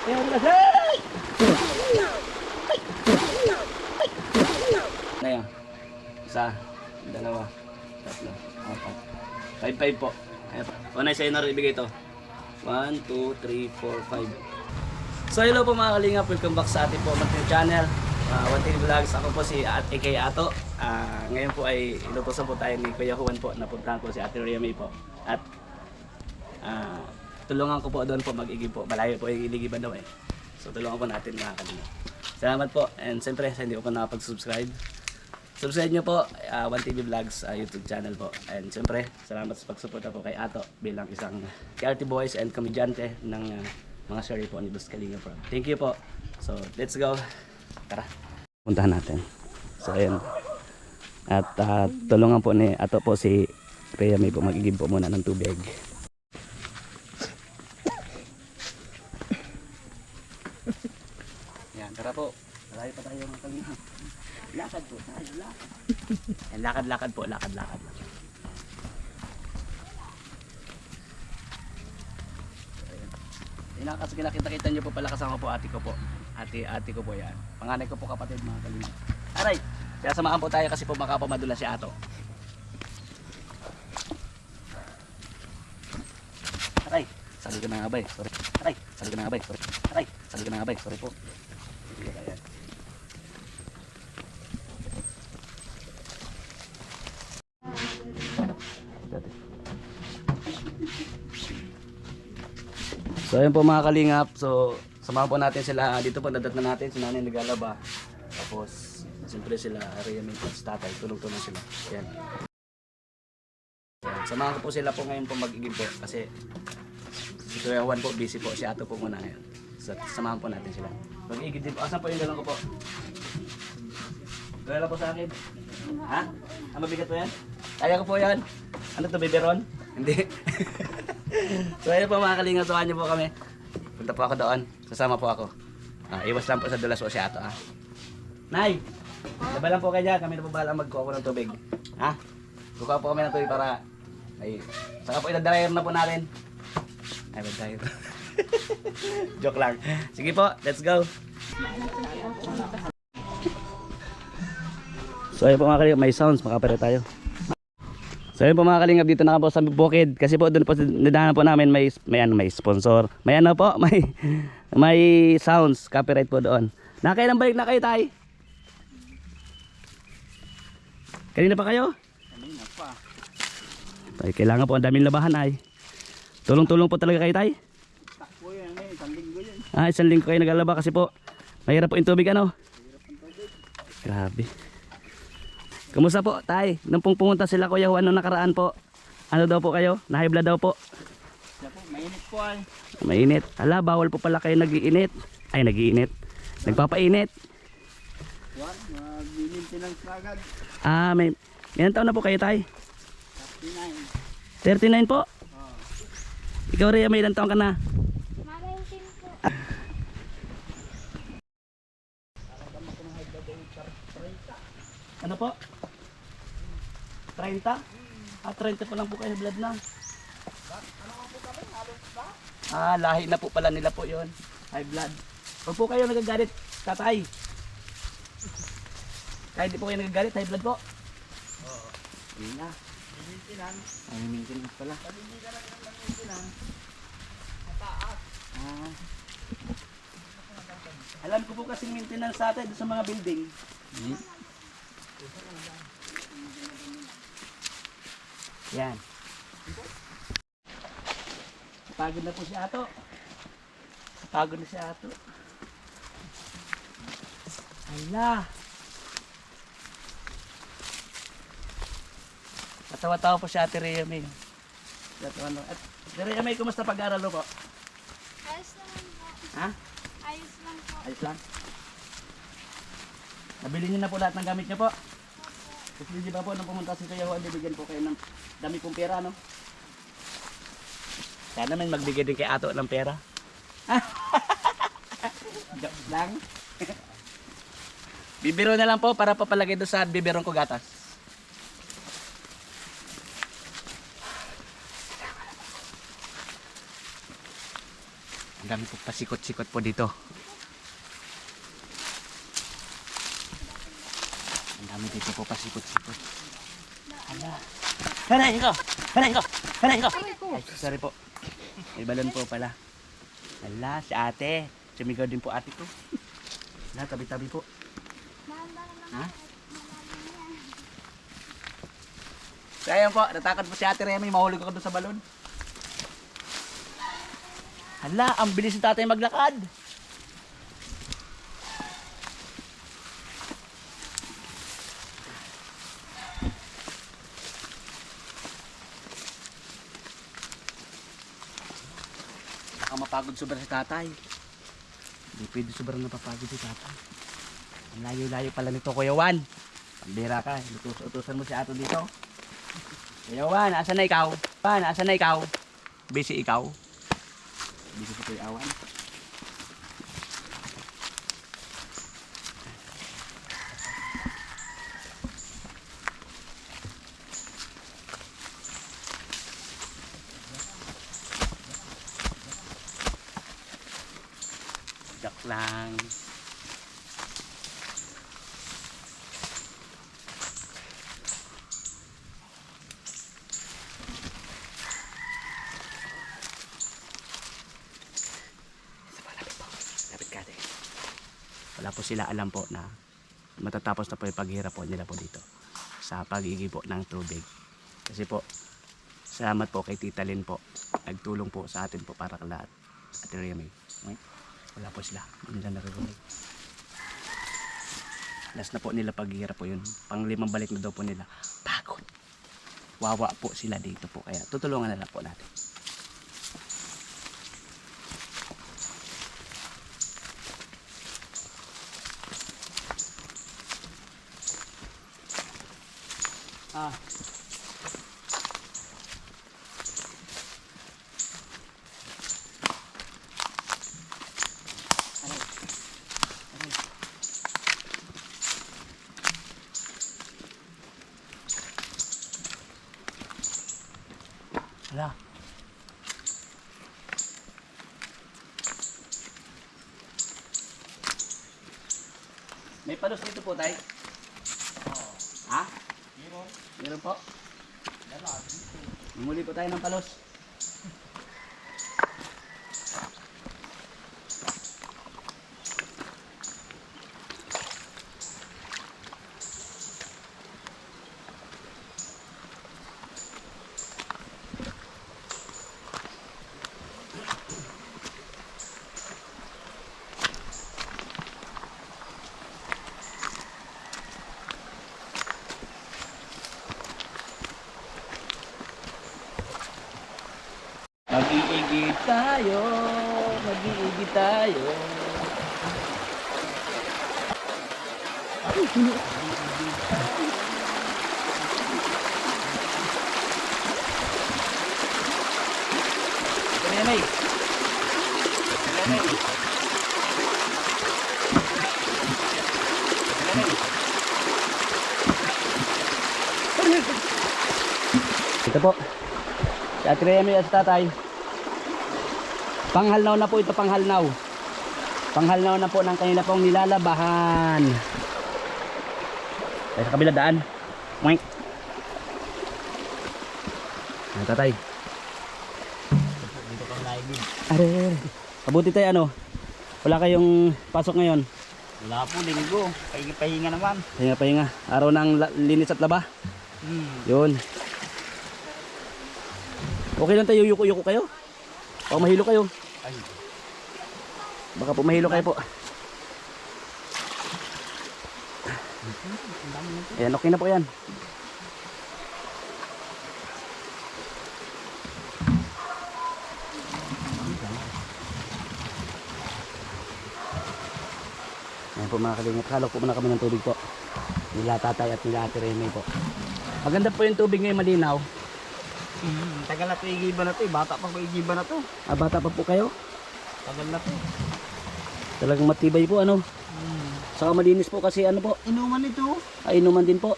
Ayan na. Na yan. Isa, dalawa, tatlo, apat. 5-5 po. Ayan po. O na sa'yo na rin ibigay ito. 1, 2, 3, 4, 5. So hello po mga kalingap. Welcome back sa ating po Martin channel. One Thing Vlogs. Ako po si A.K. Ato. Ngayon po ay inutosan po tayo ni Kuya Juan po. Napuntahan po si Ate Rhea May po. At tulungan ko po doon po mag-igib po. Malayo po yung iligiban daw eh. So tulungan po natin mga kalingap. Salamat po. And siyempre sa hindi ko pa nakapag-subscribe, subscribe nyo po One TV Vlogs YouTube channel po. And siyempre salamat sa pagsuporta po kay Ato bilang isang charity boys and komedyante ng mga series po ni Boss Kalinga Pro. Thank you po. So let's go. Tara. Puntahan natin. So ayan. At tulungan po ni Ato po si Rhea May po mag-igib po muna ng tubig. Yan, tara po. Malayo pa tayo mga kalingap. Lakad po tayo, lakad. Yan, lakad-lakad po, lakad-lakad. Yan, kasi kinakita-kita nyo po pala kasama po ate ko po. Ate ko po yan. Panganay ko po kapatid mga kalingap. Aray! Kaya samahan po tayo kasi po makapamadula si Ato. Aray! Sabi ko na nga ba eh. Sorry. Aray! Sabi ko na nga ba eh. Sorry. Aray! Sabi ko na nga ba eh. Sorry po. Ayan. So ayun po mga kalingap. So samahan po natin sila. Dito po dadat na natin. Si nanay naglalaba. Tapos siyempre sila Rhea May at tatay. Tulong-tulong sila. Yan. Samahan ko po sila po ngayon po mag-igib po. Kasi si Kuya Juan po busy po. Si Ato po muna ngayon. So samahan po natin sila. Mag-igib din po. Asan po yung dalawang ko po? Dala po sa akin. Ha? Ang mabigat po yan? Kaya ko po yan. Ano to, biberon? Hindi. So ayun po mga kalingap, tuhan niyo po kami. Punta po ako doon, sasama po ako. Iwas lang po sa dulas po si Ato. Nay, laba lang po kayo dyan, kami na po bahala magkuha po ng tubig. Ha? Kukuha po kami ng tubig para, ay, saka po idadryer na po natin. Ay, magdryer. Joke lang. Sige po, let's go. So ayun po mga kalingap, may sounds, makapere tayo. So yun po mga kalingap, dito na po sa bukid kasi po doon po nadahanan po namin may sponsor. May ano po, may sounds, copyright po doon. Nakailang balik na kayo tay? Kanina pa kayo? Kanina pa. Tay, kailangan po ang daming labahan ay. Tulong-tulong po talaga kayo tay? Takbo yan eh, isang linggo yun. Isang linggo kayo naglalaba kasi po mahirap po yung tubig ano? Mahirap ang tubig. Grabe. Kumusta po, tay? Nung pumunta sila Kuya Juan noong nakaraan po, ano daw po kayo? High blood daw po. Siya po, mainit po ay. Mainit. Ala, bawal po pala kayo nag-iinit. Ay, nag-iinit. Nagpapainit. Juan, mag-maintenance agad. May ilang taon na po kayo, tay? 39. 39 po? Oh. Ikaw rin, may ilang taon ka na? Malaysin po. Ano po? 30? 30 pa lang po kayo blood na. Lahi na po pala nila po yon. High blood. Huwag po kayo nagagalit, tatay. Kahit di po kayo nagagalit, high blood po. Oo. Hindi na. Maintenance. Ay, maintenance pala. Pag hindi ka lang ng maintenance, mataas. Alam ko po kasing maintenance sa atin sa mga building. Yan. Pagod na po si Ato. Pagod na si Ato. Ala. Katawa-tawa po si Ate Rhea May. At Rhea May, kumusta pag-aaral mo po? Ayos naman po. Ha? Ayos lang po. Ayos lang. Nabili niyo na po lahat ng gamit niyo po. Kasi di ba po nung pumunta si Kuya Juan, bibigyan po kayo ng dami pong pera, no? Kaya naman magbigay din kay Ato ng pera. Joke lang. Bibiro na lang po para papalagay doon sa biberong ko gatas. Ang dami po pasikot-sikot po dito. Ang dami dito po pasikot-sikot. Hala. Hanayin ko! Hanayin ko! Hanayin ko! Ay, sorry po. May balon po pala. Hala, si ate. Sumigaw din po ate ko. Hala, tabi-tabi po. Dahan-dahan lang. Ha? Malalim yan. So ayun po, natakot po si ate Remy. Mahulog ako doon sa balon. Hala, ang bilis ng tatay maglakad. Baka mapagod sobra si tatay. Hindi pwede sobrang napapagod si tatay. Ang layo-layo pala nito, Kuya Juan. Pambira ka, utusan mo si ato dito. Kuya Juan, asan na ikaw? Juan, asan na ikaw? Busy ikaw? Busy sa Kuya Juan. Joke lang. Lapit ka, ate. Wala po sila alam po na matatapos na po yung paghirap po nila po dito sa pag-igi po ng tubig. Kasi po, salamat po kay Tita Lynn po. Nagtulong po sa atin po para kala Ate Remy. Wala po sila. Hindi na naririnig. Last na po nila paghihirap po yun. Pang-limang balik na daw po nila. Pagod. Wawa po sila dito po. Kaya tutulungan na lang po natin. Hala. May palos dito po, tay? Ha? Meron po. Muli po tayo ng palos. Mag-iigi tayo, mag-iigi tayo. Remay. Ito po. Si Ate Remy at tatay. Panghalnaw na po ito, panghalnaw. Panghalnaw na po ng kanila pong nilalabahan. Ay, sa kabila daan. Mwink. Ay, tatay. Dito kang laigid. Are. Kabuti tayo ano. Wala kayong pasok ngayon. Wala po, linggo. Pahinga naman. Pahinga. Araw ng linis at laba. Yun. Okay lang tayo, yuko-yuko kayo. O mahilo kayo. Ay. Baka po mahilo kayo po. Ayan, okay na po yan. Ayan po mga kalingap. Halok po muna kami ng tubig po. Nila tatay at nila Ate Remy po. Maganda po yung tubig ngayon, malinaw. Tagal na ito, igiba na ito. Bata pa po igiba na ito. Ah, bata pa po kayo. Tagal na ito. Talagang matibay po ano. Saka malinis po kasi ano po. Inuman ito. Ay, inuman din po.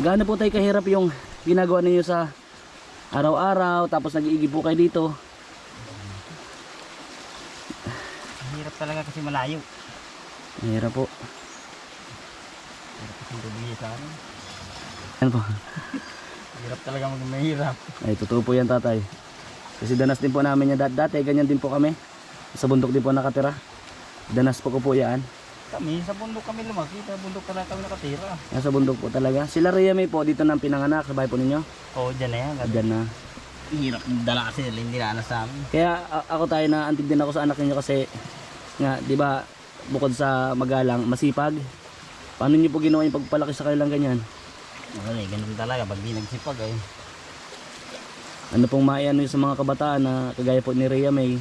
Gaano po tayo kahirap yung ginagawa ninyo sa araw-araw, tapos nag-iigib po kayo dito. Hirap talaga kasi malayo. Mahirap po. Hirap kasi bibigay sa akin. Yan po. Hirap talaga mahirap. Ay, totoo po yan, tatay. Kasi danas din po namin yan dati, ganyan din po kami. Sa bundok din po nakatira. Danas po ko po yan. Kami, sa bundok kami lumaki. Sa bundok talaga kami nakatira. Nasa bundok po talaga. Sila Rhea May po, dito nang pinanganak, sa bahay po ninyo. Oo, dyan na yan. Diyan na. Hirap dala kasi nila, hindi na anas sa amin. Kaya ako tayo na antig din ako sa anak ninyo kasi nga, di ba, bukod sa magalang, masipag. Paano niyo po ginawa yung pagpalaki sa kanilang ganyan? Wala, ganun talaga. Pag di nagsipag ay. Ano pong maiano yung sa mga kabataan na kagaya po ni Rhea May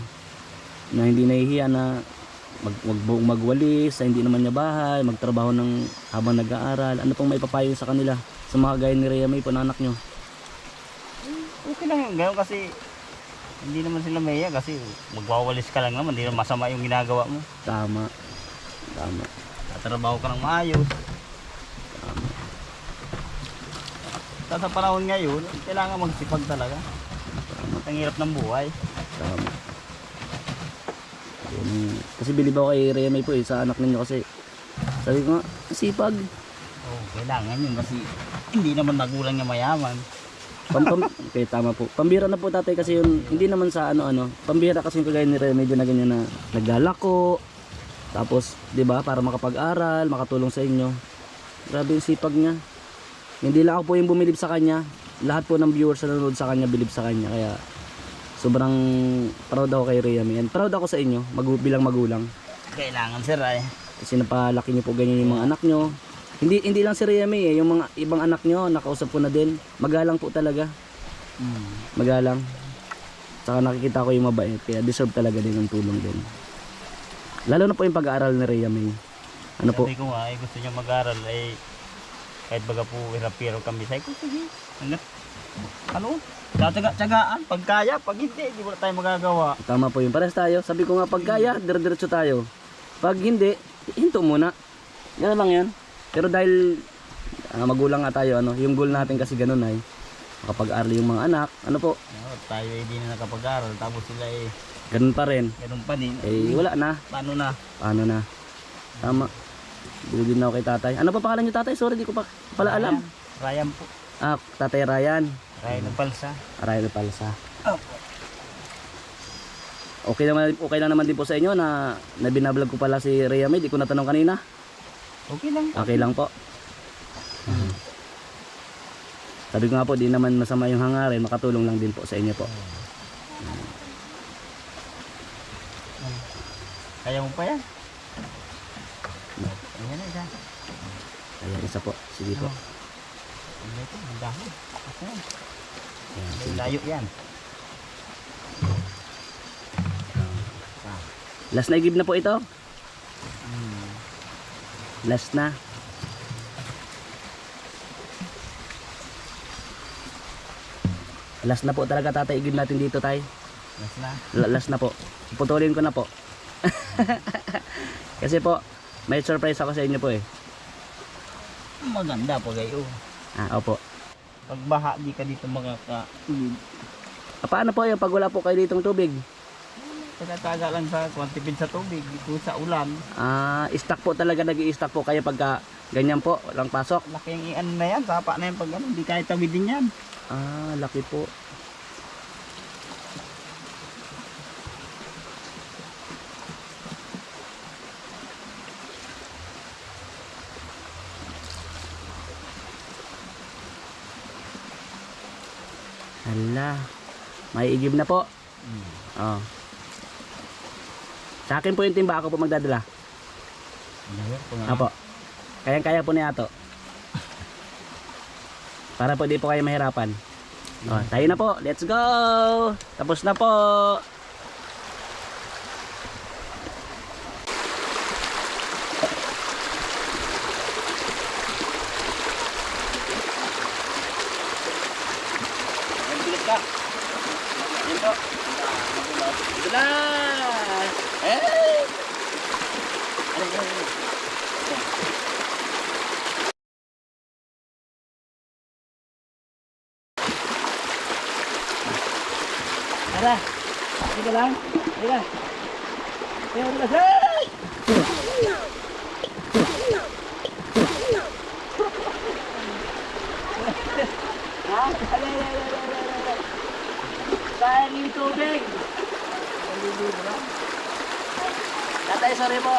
na hindi nahihiya na magwalis, sa hindi naman niya bahay, magtrabaho ng habang nag-aaral. Ano pong maipapayo sa kanila sa mga gaya ni Rhea May po na anak nyo? Okay lang yun. Ganun kasi hindi naman sila maya kasi magwawalis ka lang naman. Hindi naman masama yung ginagawa mo. Tama. Tama. Tatrabaho ka ng maayos. Sa panahon ngayon, kailangan magsipag talaga. Ang hirap ng buhay. Tama. Kasi bilib ako kay Rhea May po sa anak ninyo kasi sabi ko nga, sipag. Oo, kailangan yun kasi hindi naman magulang niya mayaman. Okay, tama po. Pambira na po tatay kasi yun, hindi naman sa ano-ano. Pambira kasi yung kagaya ni Rhea medyo na ganyan na naglalako. Tapos, 'di ba, para makapag-aral, makatulong sa inyo. Grabe yung sipag niya. Hindi lang ako po yung bumilib sa kanya. Lahat po ng viewers na nanonood sa kanya bilib sa kanya. Kaya sobrang proud ako kay Rhea May. And proud ako sa inyo bilang magulang. Kailangan sir ay. Kasi napalaki niyo po ganyan yung mga anak niyo. Hindi lang si Rhea May yung mga ibang anak niyo, nakausap ko na din. Magalang po talaga. Magalang. Saka nakikita ko yung mabait. Kaya deserve talaga din ng tulong din. Lalo na po yung pag-aaral ni Rhea May. Ano po? Sabi ko nga, gusto niya mag-aral ay kahit baga po hirap-hirap kami. Sabi ko, sige. Ano? Tsagaan. Pag kaya, pag hindi, di wala tayo magagawa. Tama po yun. Pares tayo. Sabi ko nga pag kaya, dire-diretso tayo. Pag hindi, hinto muna. Yan lang yan. Pero dahil magulang nga tayo, yung goal natin kasi ganun ay makapag-aral yung mga anak. Ano po? Tayo ay di na nakapag-aral. Tapos sila ay Ganun pa rin. ganun pa din. Eh wala na. Paano na? Paano na? Tama. Bilib din ako kay tatay. Ano pa pangalan niyo tatay? Sorry, di ko pa pala alam. Ryan po. Tatay Ryan. Ryan ng palsa. Ryan Palsa. Opo. Okay lang naman din po sa inyo na binablog ko pala si Rhea May. Di ko natanong kanina. Okay lang. Okay lang po. Sabi ko nga po, di naman masama yung hangarin. Makatulong lang din po sa inyo po. Kaya mo pa yan? Ayan na isa. Ayan, isa po. Sige po. Ano ito? Ang dami. Ayan. Ayan, sige po. Layo yan. Last na igib na po ito. Last na. Last na po talaga tatay. Igib natin dito tay. Mas na. Last na po. Putulin ko na po. Kasi po, may surprise ako sa inyo po eh. Maganda po kayo. Opo. Pag baha, di ka dito makaka-ilid. Paano po yung pag wala po kayo ditong tubig? Pagkataga lang sa kwantipid sa tubig, dito sa ulan. Stock po talaga, nag-i-stock po kayo pagka ganyan po, walang pasok. Laki yung ian na yan, sapa na yan pag ano, di kahit tawidin yan. Laki po. Hala. May igib na po. Oh. Sa akin po yung timba, ako po magdadala. Apo. Kayang-kaya po niya to. Para po di po kayo mahirapan. Tayo na po. Let's go! Tapos na po. Bilis ka. Yan po. Ito na! Hey! Tara. Sige lang. Tara. Tara, tara. Ha? Saan yung tubig? Tatay, sorry po.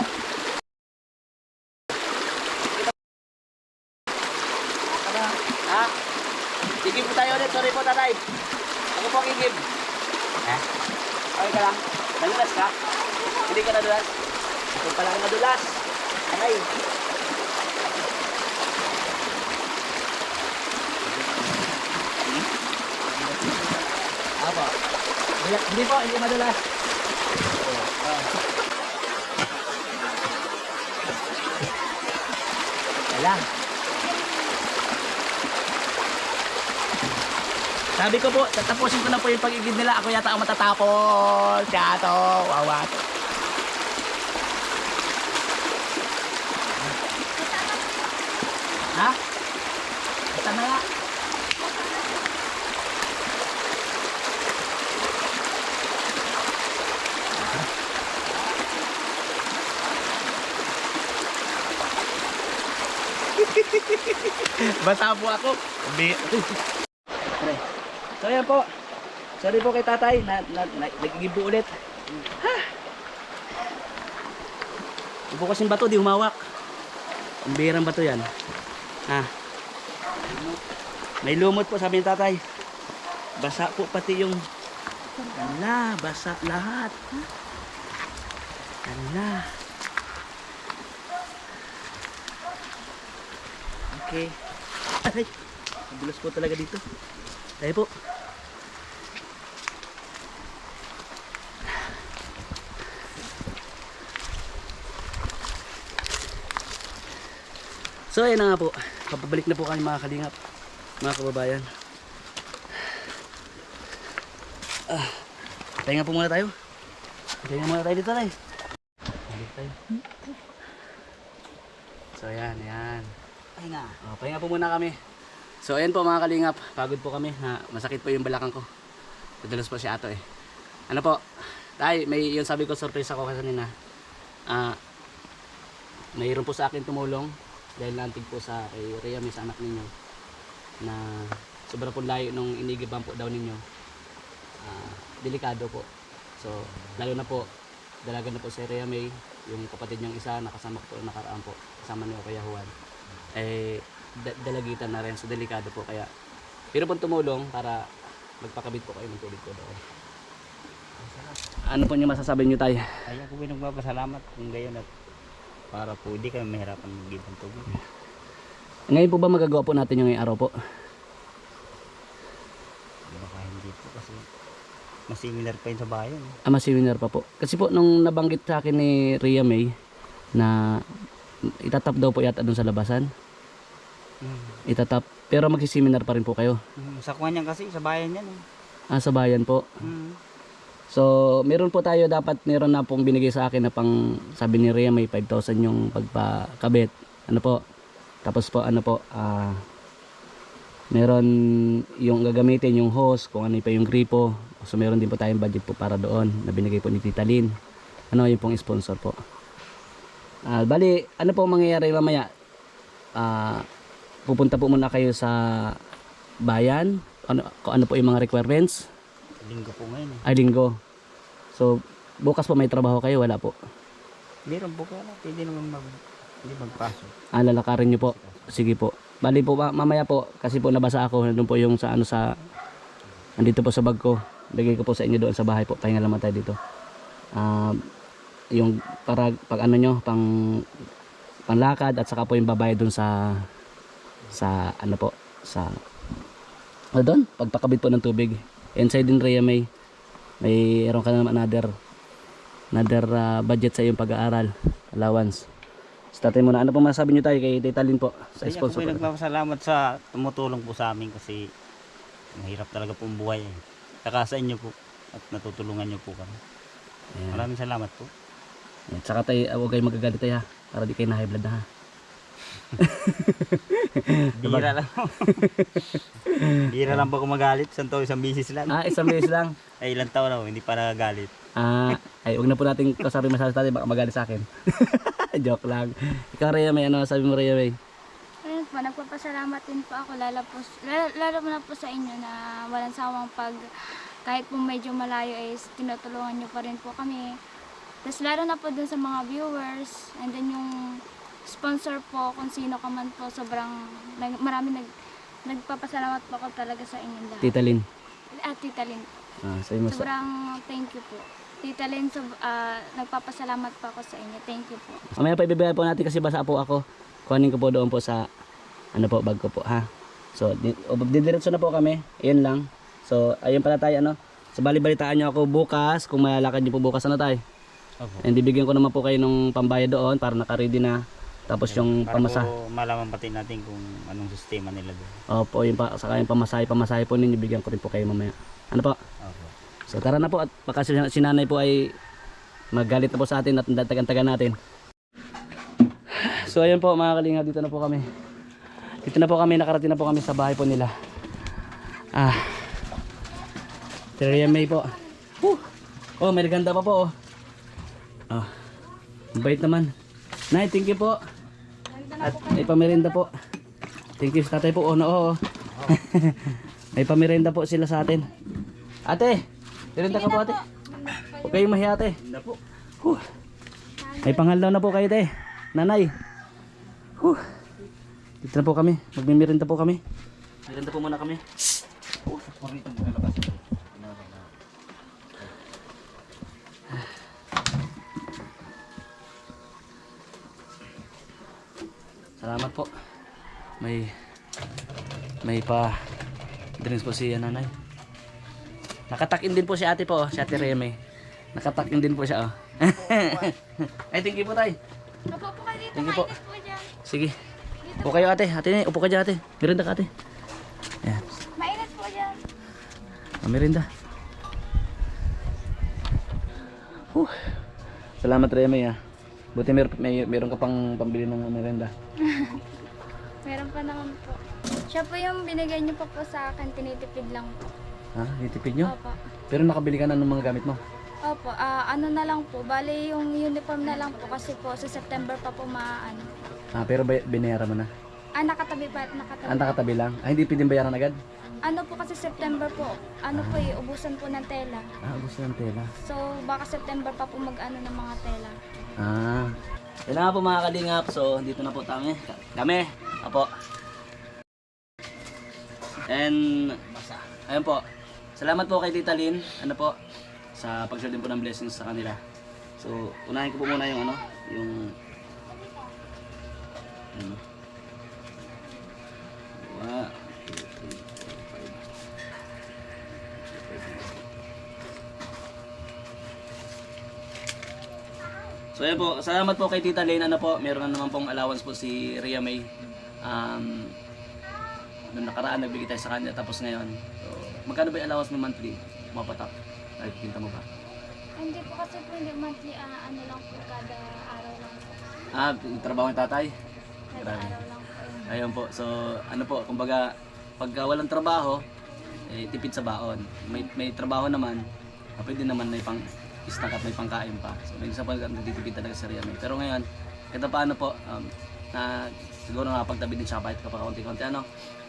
Ha? Igib po tayo ulit. Sorry po, tatay. Ako po ang igib. Ha? Okay ka lang? Nadulas ka? Hindi ka nadulas? Ako pala ang nadulas. Aray. Apo. Hindi po, hindi madulas. Wala. Sabi ko po, tatapusin ko na po yung pag-igib nila. Ako yata ang matatapos. Yato, wawat. Ha? Basta na nga. Basa po ako. So yan po. Sorry po kay tatay. Nagigib po ulit. Bukas yung bato, di humawak. Ang birang bato yan. Ha. May lumot po sabi ni tatay. Basa po pati yung ala, basa lahat. Ala. Okay. Ay, madulas po talaga dito. Tayo po. So ayan na nga po. Papabalik na po kami mga kalingap. Mga kababayan. Pahinga po muna tayo. Pahinga muna tayo dito tayo. Balik tayo. So ayan, ayan. Pahinga. Pahinga po muna kami. So ayan po mga kalingap. Pagod po kami. Masakit po yung balakang ko. Nadalas po si Ato eh. Ano po? Tay, may yung sabi ko surprise ako kanina. Mayroon po sa akin tumulong. Dahil nantig po sa kay Rhea, may sa anak ninyo. Na sobrang po layo nung inigiban po daw ninyo. Delikado po. So lalo na po dalaga na po si Rhea May, yung kapatid niyang isa nakasama ko po nakaraan po kasama ni Kuya Juan, dalagitan na rin, so delikado po, kaya pero pong tumulong para magpakabit po kayo ng tubig ko doon. Ano po yung masasabi niyo tayo? Ay, ako nagpapasalamat kung gayon at para po hindi kami mahirapan mag-give ng tubig. Ngayon po ba magagawa po natin yung ngayong araw po? Baka hindi po kasi mas similar pa yun sa bayan. Mas seminar pa po. Kasi po nung nabanggit sa akin ni Rhea May na itatap daw po yata doon sa labasan. Itatap. Pero magsiseminar pa rin po kayo. Sa kuwan yan kasi, sa bayan yan. Sa bayan po. So, meron po tayo, meron na pong binigay sa akin na pang, sabi ni Rhea May 5,000 yung pagpakabit. Ano po? Tapos po, meron yung gagamitin, yung hose, kung ano pa yung gripo. So meron din po tayong budget po para doon na binigay po ni Tita Lynn. Ano yung pong sponsor po. Bali, ano po mangyayari mamaya? Pupunta po muna kayo sa bayan. Ano po yung mga requirements? Linggo po ngayon eh. Ay, linggo. So, bukas po may trabaho kayo? Wala po? Meron po kaya. Pwede naman hindi magpasok. Lalakarin nyo po. Sige po. Bali po, mamaya po, kasi po nabasa ako. Nandun po yung sa andito po sa bag ko. Bigay ko po sa inyo doon sa bahay po. Pahinga naman tayo dito. Yung para pag ano nyo, panglakad at saka po yung babayad doon sa ano po, sa doon, pagpakabit po ng tubig. Inside din Rhea May, mayroon ka naman another budget sa iyong pag-aaral, allowance. So tatay muna, ano po masasabi nyo tayo kay Tita Lynn po sa sponsor po? Nagpapasalamat sa tumutulong po sa amin kasi mahirap talaga po ang buhay eh. Saka sa inyo po at natutulungan nyo po kami. Ayan. Maraming salamat po. Ayan. Saka tayo, huwag kayo magagalit tayo ha, para di kayo na high blood na ha. Bira lang. Bira lang po kumagalit. Isang bisis lang. Isang beses lang. Ay, ilang taon na hindi pa nagagalit. Ay, huwag na po natin kasabi masabi sa atin, baka magalit sa akin. Joke lang. Ikaw, Rhea May, ano sabi mo, Rhea May? Ayun po, nagpapasalamat din po ako lalo na po sa inyo na walang sawang kahit po medyo malayo is tinutulungan nyo pa rin po kami. Tapos lalo na po dun sa mga viewers and then yung sponsor po kung sino ka man po, sobrang nagpapasalamat po ako talaga sa inyo lahat. Tita Lynn. Tita Lynn. Sabi mo sa... Sobrang thank you po. Tita Lynn, nagpapasalamat po ako sa inyo. Thank you po. Mamaya pa ibibigay po natin kasi basa po ako. Kuhanin ko po doon po sa bag ko po, ha. So, didiretso na po kami. Ayun lang. So, ayun pala tayo, ano. So, bali-balitaan nyo ako bukas. Kung malalakad nyo po bukas, ano tayo. Opo. And bibigyan ko naman po kayo ng pambayad doon para naka-ready na. Tapos yung Para pamasa. po malaman pati natin kung anong sistema nila doon. Opo, saka yung pamasahe po ninyo, bigyan ko rin po kayo mamaya. Ano po? Opo. So, tara na po. At baka si nanay po ay magalit na po sa atin at tagan-tagan natin. So, ayun po mga kalinga, dito na po kami. Nakarating na po kami sa bahay po nila. Rhea May po. Oh, may ganda pa po. Bait naman. Nay, thank you po. At may pamerinda po. Thank you sa tatay po. May pamerinda po sila sa atin. Ate, merinda ka po ate. Huwag kayong mahiya ate. May panghalaw na po kayo ate. Nanay. Dito na po kami. Magmimirinda po kami. Merinda po muna kami. Salamat po. May pa drinks po si nanay. Nakatakin din po si ate po, si Ate Rhea May. Nakatakin din po siya, oh. Ay, thank you po tay. Opo po kayo dito, Thank you po. mainit po dyan. Sige. Upo kayo ate. Ate, upo ka dyan ate. Merinda ka ate. Ayan. Mainit po dyan. Merinda. Salamat Rhea May, Buti meron ka pang pambili ng merinda. Meron pa naman po. Siya po yung binigay niyo pa po sa akin, tinitipid lang po. Nitipid nyo? Opo. Pero nakabili ka na ng mga gamit mo? Opo, ano na lang po, bali yung uniform na lang po kasi po sa September pa po maano. Pero binayaran mo na? Nakatabi pa, Nakatabi lang? Hindi pwedeng bayaran agad? Ano po kasi September po, ubusan po ng tela. Gusto ng tela. So baka September pa po mag-ano ng mga tela. Yan na nga po mga kalingap. So dito na po kami. Apo. And ayun po. Salamat po kay Tita Lynn. Sa pag-share din po ng blessings sa kanila. So unahin ko po muna yung So ayan po, salamat po kay Tita Lynn. Meron na naman pong allowance po si Rhea May. Noong nakaraan nagbigay tayo sa kanya, tapos ngayon. So, magkano ba yung allowance mo monthly? Mapatak? Ay, pinta mo ba? Hindi po kasi po hindi monthly, ano lang po, kada araw lang po. Trabaho ng tatay? Kada Grabe. araw lang po. Ayun po, so kumbaga, pagka walang trabaho, tipid sa baon. May trabaho naman, pwede naman may pang snack at may pangkain pa. So may isa pa nagtitipid talaga sa Rhea May. Pero ngayon, ito paano po, na siguro nakapagtabi din siya kahit kapag konti-konti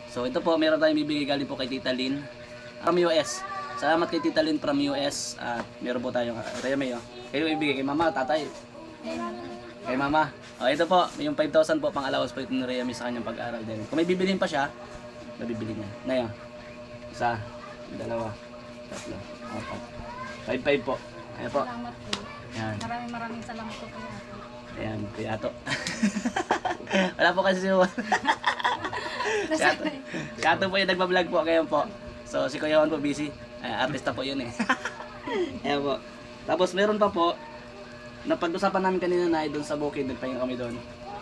So ito po, meron tayong bibigay galing po kay Tita Lynn from US. Salamat kay Tita Lynn from US. At meron po tayong Rhea May. Kayo ibigay kay mama, tatay. Kay mama. Ito po, yung 5,000 po pang allowance po ito ni Rhea May sa kanyang pag-aaral din. Kung may bibilhin pa siya, nabibili niya. Na yan. Isa, dalawa, tatlo, apat. 5,500 po. Ayan po. Salamat po. Yan. Maraming salamat po kay ate. Ayan, kay Ato. Wala po kasi si Juan. Si Ato po yung nagbablog po, kayo po. So si Kuya Juan po busy. Artista po yun Ayan po. Tapos meron pa po, napag-usapan namin kanina na doon sa bukid, nagpahinga kami doon.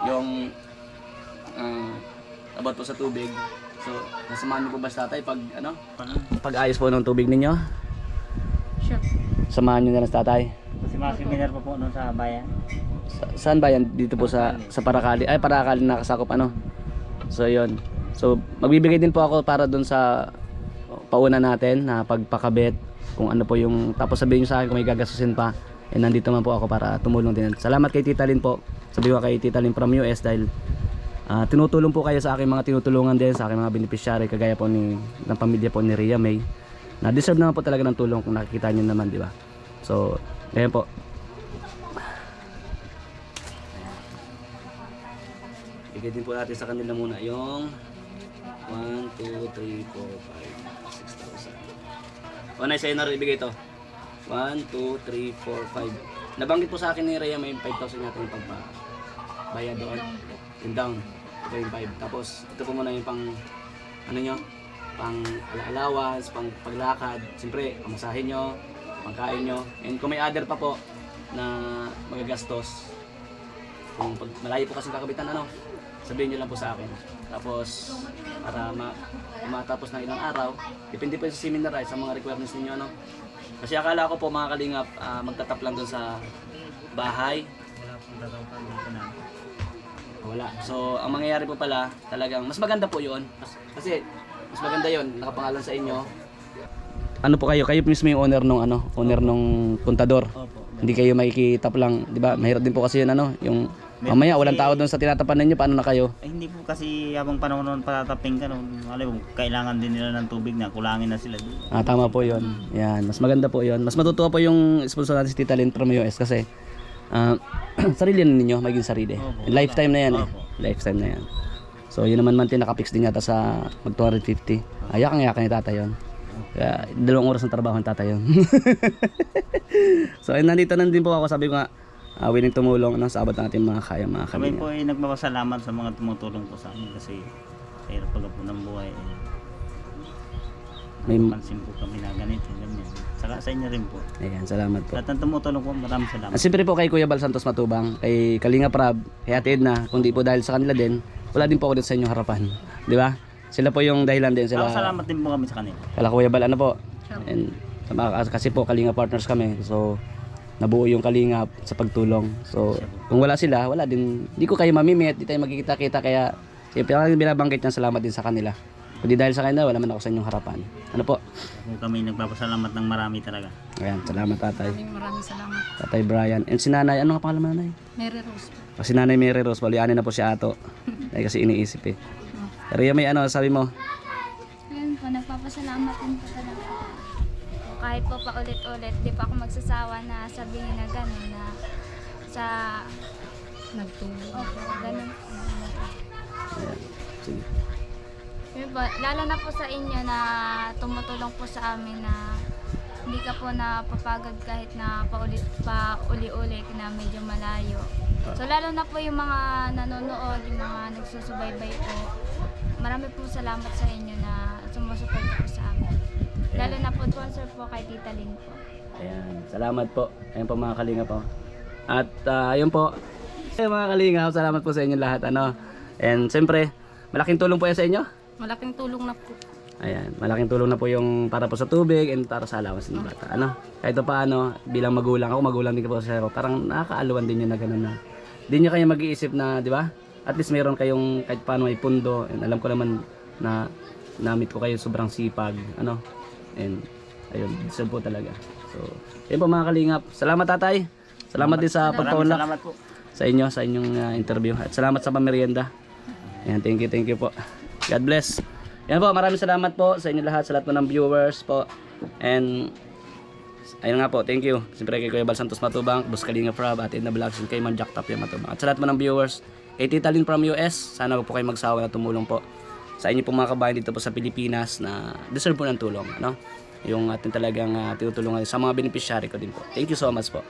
Yung about po sa tubig. So, nasamahan niyo po ba sa tatay pag-ayos po ng tubig ninyo? Sure. Samahan niyo na lang sa tatay. Kasi mga seminar pa po noon sa bayan. Saan ba yan? Dito po sa Paracali. Ay, Paracali nakasakop ano. So yun. So magbibigay din po ako para dun sa pauna natin na pagpakabit kung ano po yung, tapos sabihin nyo sa akin kung may gagastusin pa. And nandito man po ako para tumulong din. Salamat kay Tita Lynn po. Sabi ko kay Tita Lynn from US dahil tinutulong po kayo sa aking mga tinutulungan din, sa aking mga beneficiary kagaya po ng pamilya po ni Rhea May. Na deserve naman po talaga ng tulong kung nakikita nyo naman, di ba? So, ngayon po. Bigay din po natin sa kanila muna yung 1, 2, 3, 4, 5, 6,000. O, na sa'yo na rin ibigay ito. 1, 2, 3, 4, 5. Nabanggit po sa akin ni Rhea may 5,000 natin yung pagbayad doon. Yung down. Ito yung 5. Tapos, ito po muna yung pang, ano nyo, pang allowance, pang paglakad. Siyempre, pamasahin nyo, pangkain nyo. And kung may other pa po na magagastos, kung pag malayo po kasing kakabitan, ano, sabihin nyo lang po sa akin. Tapos, para matapos ng ilang araw, depende po sa seminar ay sa mga requirements ninyo, ano. Kasi akala ko po mga kalingap, magtatap lang doon sa bahay. Wala. So, ang mangyayari po pala, talagang mas maganda po 'yon. Kasi mas maganda 'yon, nakapangalan sa inyo. Ano po kayo? Kayo mismo yung owner nung owner nung puntador. Opo. Hindi kayo makikitap lang, 'di ba? Mahirap din po kasi 'yun yung mamaya walang tao doon sa tinatapan ninyo, paano na kayo? Ay, hindi po kasi habang panahon noon patataping ka noon, alam mo, kailangan din nila ng tubig na kulangin na sila doon. Tama po 'yon. Yan, mas maganda po 'yon. Mas matutuwa po yung sponsor natin si Tita Lynn from US kasi sarili na ninyo, maging sarili. Opo. Lifetime na yan eh. Opo. Lifetime na yan. So yun naman nakapix din yata sa mag 250. Ayak ni tata yun. Kaya 2 oras ng trabaho ng tata yun. So nandito din po ako, sabi ko nga willing tumulong sa abot ng ating mga kaya mga Kami kami. po ay nagpapasalamat sa mga tumutulong po sa amin kasi sa hirap pag po ng buhay. May- Pansin po kami na ganito, ganyan. Saka sa inyo rin po. Ayan, salamat po. Lahat ng tumutulong po, maraming salamat. Siyempre po kay Kuya Bal Santos Matubang, kay Kalinga Prab, kay Ate Edna, kundi po dahil sa kanila din, wala din po ako dito sa inyong harapan. Di ba? Sila po yung dahilan din. Sila, Salamat din po kami sa kanila. kala Kuya Bal, ano po? And, kasi po Kalinga partners kami. So, nabuo yung Kalinga sa pagtulong. So, kung wala sila, wala din. Hindi ko kayo mamimit, di tayo magkikita-kita. Kaya, siyempre, ang binabanggit niyan, salamat din sa kanila. Kundi dahil sa kanila, wala man ako sa inyong harapan. Ano po? Kung kami nagpapasalamat ng marami talaga. Ayan, salamat tatay. Maraming salamat. Tatay Brian. And si nanay, ano nga pangalan mo nanay? Mary Rose. Kasi nanay Mary Rose, palianin na po si Ato. Kasi iniisip eh. Pero yung may sabi mo? Ayun po, nagpapasalamat din po talaga. Kahit po paulit-ulit, di pa ako magsasawa na sabihin na gano'n na sa... Nagtulong. Opo, gano'n. Ayan. Sige. Yun po, lalo na po sa inyo na tumutulong po sa amin na hindi ka po napapagod kahit na pauli-uli na medyo malayo. So lalo na po yung mga nanonood, yung mga nagsusubaybay po. Marami po salamat sa inyo na sumusuporta po sa amin. Lalo na po sponsor po kay Tita Lynn po. Ayan. Salamat po. Ayan po mga kalinga po. At ayun po. Ayun mga kalinga, salamat po sa inyo lahat. And siyempre, malaking tulong po yan sa inyo. Malaking tulong na po. Ayan, malaking tulong na po yung para po sa tubig and para sa allowance ng bata. Kahit paano, bilang magulang, ako magulang din po sa parang nakakaaluan din yun na gano'n na. Hindi nyo kayo mag-iisip na, di ba? At least meron kayong kahit paano may pundo. And alam ko naman na namit ko kayo sobrang sipag. And ayun, deserve po talaga. So, yun po mga kalingap. Salamat tatay. Salamat din sa Maraming pagpaunlak salamat po. sa inyong interview. At salamat sa pamerienda. Ayan, thank you po. God bless. Yan po, maraming salamat po sa inyo lahat, sa lahat po ng viewers po. And ayun nga po, thank you. Siyempre kay Kuya Bal Santos Matubang, Boss Kalinga Prab, at Edna Vlogs, and kay Man Jack Tapia Matubang. At sa lahat po ng viewers, kay Tita Lynn from US, sana po kayo magsawa na tumulong po sa inyo po mga kabayan dito po sa Pilipinas na deserve po ng tulong. Yung ating talagang tinutulungan sa mga beneficiary ko din po. Thank you so much po.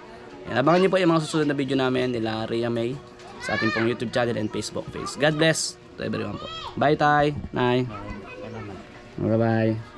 Yan, abangan niyo po yung mga susunod na video namin nila Rhea May sa ating pong YouTube channel and Facebook page. God bless to everyone po. Bye tay, nay. Salamat. Bye bye.